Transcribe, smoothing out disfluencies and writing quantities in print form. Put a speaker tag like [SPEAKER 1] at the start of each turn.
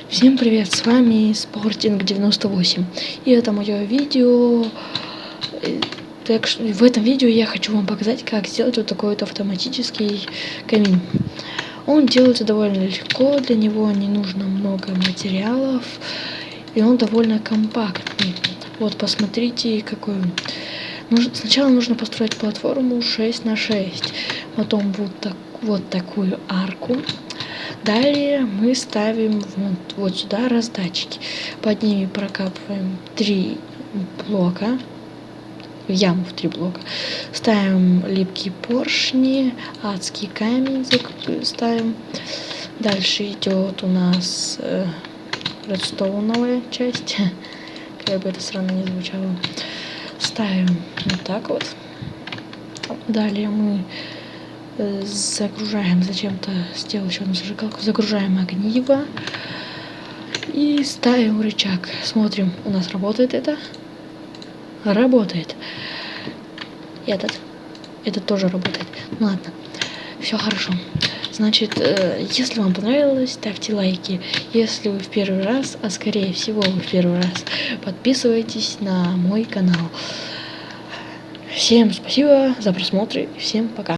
[SPEAKER 1] Всем привет, с вами Sporting 98, и это мое видео. В этом видео я хочу вам показать, как сделать вот такой вот автоматический камин. Он делается довольно легко, для него не нужно много материалов, и он довольно компактный. Вот, посмотрите, какой он. Сначала нужно построить платформу 6 на 6, потом вот такую арку. Далее мы ставим вот сюда раздатчики. Под ними прокапываем 3 блока, в яму в 3 блока. Ставим липкие поршни, адский камень ставим. Дальше идет у нас редстоуновая часть, как бы это странно не звучало. Ставим вот так вот. Далее мы загружаем, зачем-то сделал еще одну зажигалку, загружаем огниво и ставим рычаг. Смотрим, у нас работает это? Работает. Этот тоже работает. Ну ладно, все хорошо. Значит, если вам понравилось, ставьте лайки. Если вы в первый раз, а скорее всего вы в первый раз, подписывайтесь на мой канал. Всем спасибо за просмотр и всем пока.